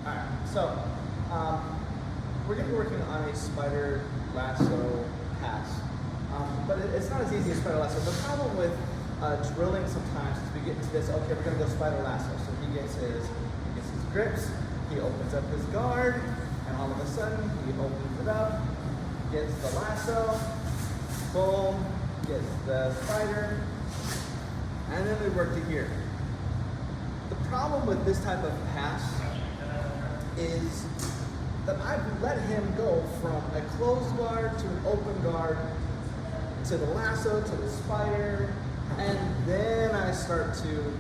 Alright, so we're going to be working on a spider lasso pass. But it's not as easy as spider lasso. The problem with drilling sometimes is we get into this, okay, we're going to go spider lasso. So he gets his grips, he opens up his guard, and all of a sudden he opens it up, gets the lasso, boom, gets the spider, and then we work to here. The problem with this type of pass is that I've let him go from a closed guard to an open guard to the lasso to the spider, and then I start to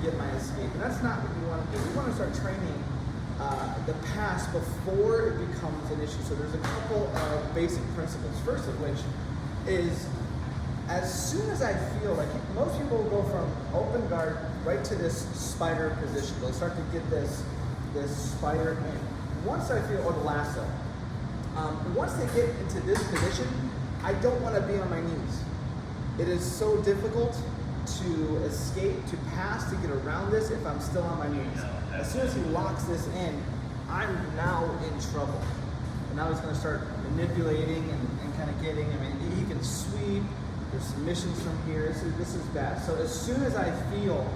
get my escape. And that's not what we want to do. We want to start training the pass before it becomes an issue. So there's a couple of basic principles. First of which is, as soon as I feel like most people will go from open guard right to this spider position. They'll start to get this spider in. Once I feel, or the lasso, once they get into this position, I don't want to be on my knees. It is so difficult to escape, to pass, to get around this if I'm still on my knees. As soon as he locks this in, I'm now in trouble. And now he's going to start manipulating and kind of getting, he can sweep, there's submissions from here, this is bad. So as soon as I feel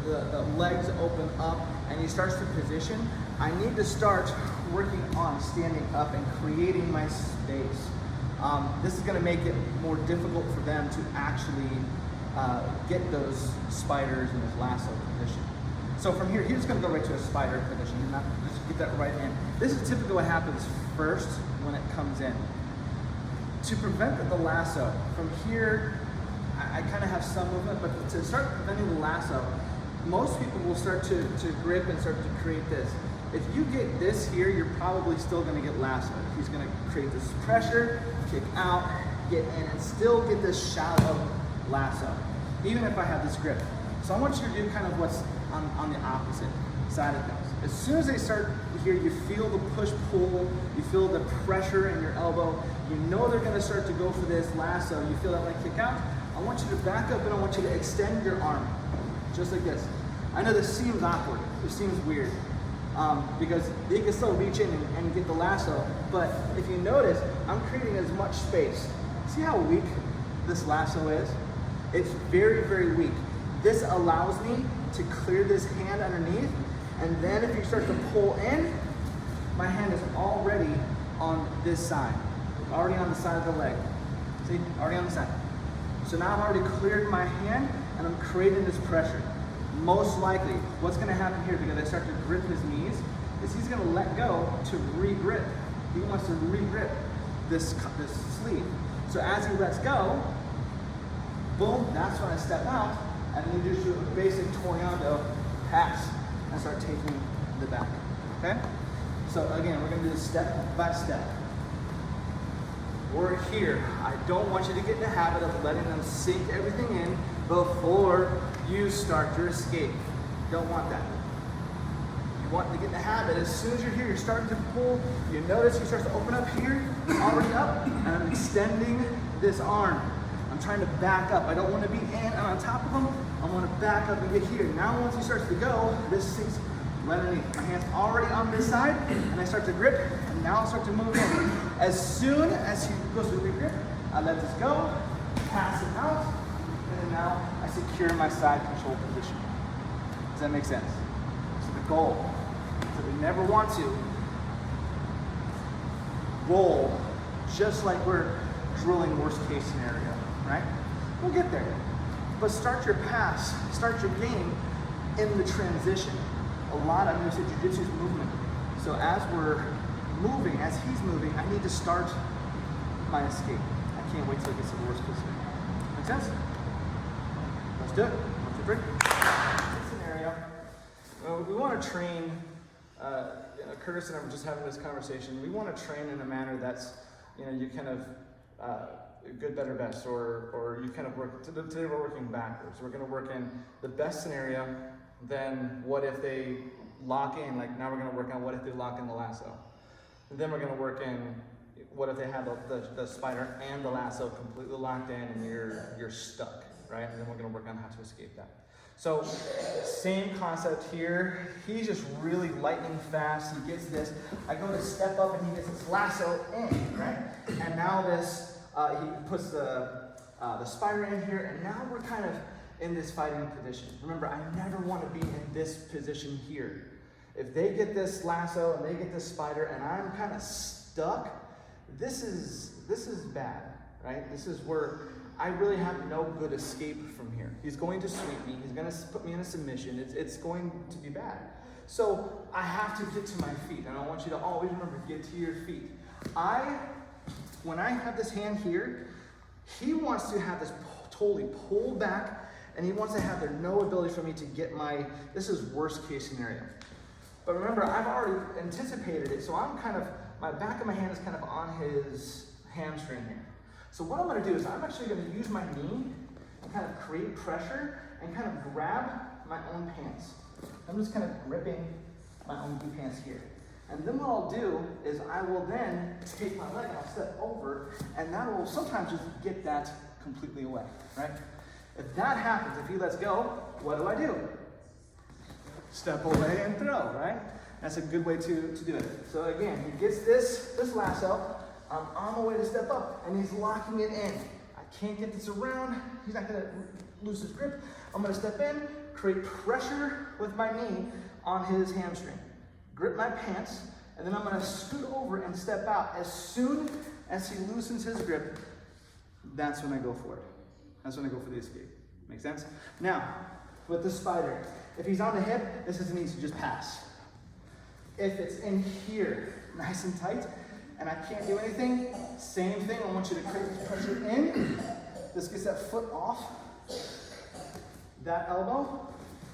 the legs open up and he starts to position, I need to start working on standing up and creating my space. This is going to make it more difficult for them to actually get those spiders in this lasso position. So from here, he's going to go right to a spider position. He's not just get that right in. This is typically what happens first when it comes in. To prevent the lasso, from here, I kind of have some movement, but to start preventing the lasso, most people will start to grip and start to create this. If you get this here, you're probably still going to get lassoed. He's going to create this pressure, kick out, get in, and still get this shallow lasso, even if I have this grip. So I want you to do kind of what's on the opposite side of things. As soon as they start here, you feel the push-pull, you feel the pressure in your elbow, you know they're going to start to go for this lasso, you feel that leg kick out. I want you to back up and I want you to extend your arm, just like this. I know this seems awkward, it seems weird, because you can still reach in and get the lasso, but if you notice, I'm creating as much space. See how weak this lasso is? It's very, very weak. This allows me to clear this hand underneath, and then if you start to pull in, my hand is already on this side, already on the side of the leg. See, already on the side. So now I've already cleared my hand, and I'm creating this pressure. Most likely, what's going to happen here, because I start to grip his knees, is he's going to let go to re-grip. He wants to re-grip this sleeve. So as he lets go, boom, that's when I step out, and then you just do a basic tornado pass and start taking the back, okay? So again, we're going to do this step by step. We're here. I don't want you to get in the habit of letting them sink everything in before you start your escape. Don't want that. You want to get in the habit. As soon as you're here, you're starting to pull. You notice he starts to open up here, already up, and I'm extending this arm. I'm trying to back up. I don't want to be in and on top of him. I want to back up and get here. Now once he starts to go, this sinks right underneath. My hand's already on this side, and I start to grip, and now I start to move in. As soon as he goes to re-grip, I let this go, pass it out, and then now I secure my side control position. Does that make sense? So the goal is that we never want to roll just like we're drilling worst case scenario, right? We'll get there. But start your pass, start your game in the transition. A lot of jiu-jitsu is movement. So as we're moving, as he's moving, I need to start my escape. I can't wait till it gets to the worst case scenario. Make sense? Let's do it. 1, 2, 3. This scenario, we want to train, Curtis and I were just having this conversation. We want to train in a manner that's, you kind of, good, better, best, or you kind of work, today we're working backwards. We're going to work in the best scenario, then what if they lock in, like now we're going to work on what if they lock in the lasso. And then we're going to work in what if they have the spider and the lasso completely locked in and you're stuck, right? And then we're going to work on how to escape that. So same concept here. He's just really lightning fast. He gets this. I go to step up and he gets this lasso in, right? And now this, he puts the spider in here, and now we're kind of in this fighting position. Remember, I never want to be in this position here. If they get this lasso and they get this spider and I'm kind of stuck, this is bad, right? This is where I really have no good escape from here. He's going to sweep me. He's going to put me in a submission. It's going to be bad. So I have to get to my feet, and I want you to always remember, get to your feet. When I have this hand here, he wants to have this totally pulled back, and he wants to have no ability for me to get this is worst case scenario. But remember, I've already anticipated it, so my back of my hand is kind of on his hamstring here. So what I'm gonna do is I'm actually gonna use my knee and kind of create pressure and kind of grab my own pants. I'm just kind of gripping my own boot pants here. And then what I'll do is I will then take my leg and I'll step over, and that will sometimes just get that completely away, right? If that happens, if he lets go, what do? Step away and throw, right? That's a good way to do it. So again, he gets this lasso. I'm on the way to step up, and he's locking it in. I can't get this around. He's not gonna lose his grip. I'm gonna step in, create pressure with my knee on his hamstring. Grip my pants, and then I'm gonna scoot over and step out. As soon as he loosens his grip, that's when I go for it. That's when I go for the escape. Make sense? Now, with the spider, if he's on the hip, this is an easy, just pass. If it's in here, nice and tight, and I can't do anything, same thing. I want you to create this pressure in. This gets that foot off that elbow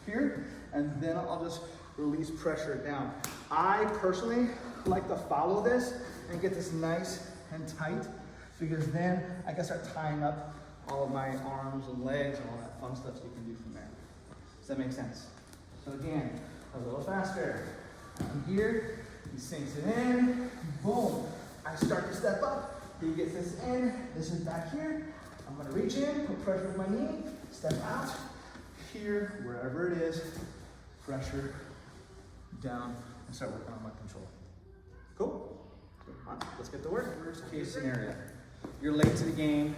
here, and then I'll just release pressure down. I personally like to follow this and get this nice and tight, because then I can start tying up all of my arms and legs and all that fun stuff you can do from there. Does that make sense? So again, a little faster. I'm here, he sinks it in, boom. I start to step up, he gets this in, this is back here. I'm gonna reach in, put pressure with my knee, step out, here, wherever it is, pressure down, and start working on my control. Cool? All right, let's get to work. Worst case scenario. You're late to the game,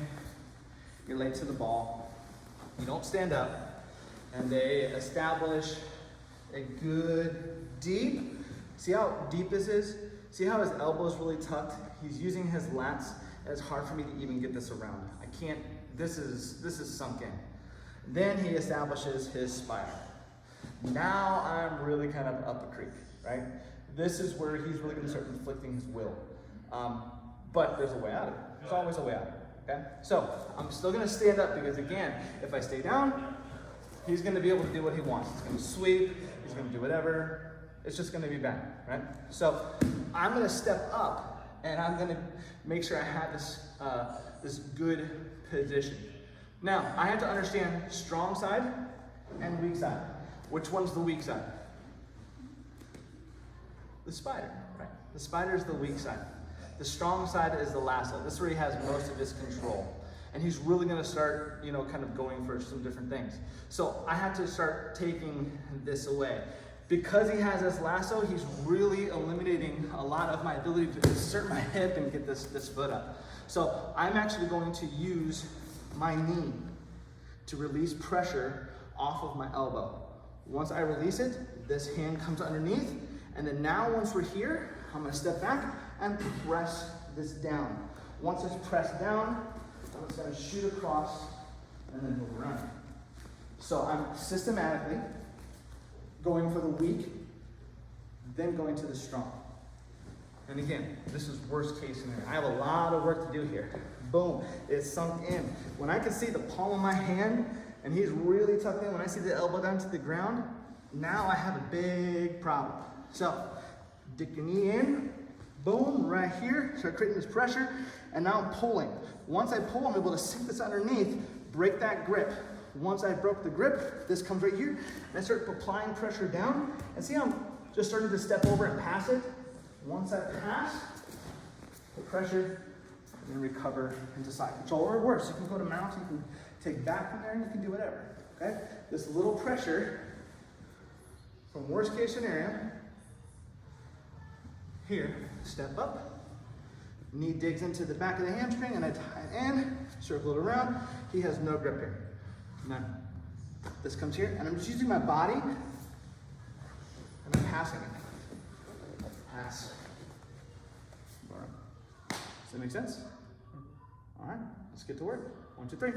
you're late to the ball, you don't stand up, and they establish a good deep, see how deep this is? See how his elbow is really tucked? He's using his lats, and it's hard for me to even get this around. I can't, this is sunk in. Then he establishes his spiral. Now I'm really kind of up a creek, right? This is where he's really gonna start inflicting his will. But there's a way out of it. There's always a way out of it, okay? So I'm still gonna stand up, because again, if I stay down, he's gonna be able to do what he wants. He's gonna sweep, he's gonna do whatever. It's just gonna be bad, right? So I'm gonna step up, and I'm gonna make sure I have this good position. Now, I have to understand strong side and weak side. Which one's the weak side? The spider, right? The spider is the weak side. The strong side is the lasso. This is where he has most of his control. And he's really gonna start, kind of going for some different things. So I have to start taking this away. Because he has this lasso, he's really eliminating a lot of my ability to insert my hip and get this foot up. So I'm actually going to use my knee to release pressure off of my elbow. Once I release it, this hand comes underneath, and then now once we're here, I'm gonna step back and press this down. Once it's pressed down, I'm just gonna shoot across and then move around. So I'm systematically going for the weak, then going to the strong. And again, this is worst case scenario. I have a lot of work to do here. Boom, it's sunk in. When I can see the palm of my hand and he's really tucked in, when I see the elbow down to the ground, now I have a big problem. So, dig your knee in, boom, right here, start creating this pressure, and now I'm pulling. Once I pull, I'm able to sink this underneath, break that grip. Once I broke the grip, this comes right here, and I start applying pressure down, and see how I'm just starting to step over and pass it? Once I pass, the pressure, and then recover into side control, or worse, you can go to mount, you can take back from there, and you can do whatever, Okay? This little pressure from worst case scenario, here, step up, knee digs into the back of the hamstring and I tie it in, circle it around. He has no grip here, none. This comes here and I'm just using my body and I'm passing it. Pass. Does that make sense? All right, let's get to work. 1, 2, 3.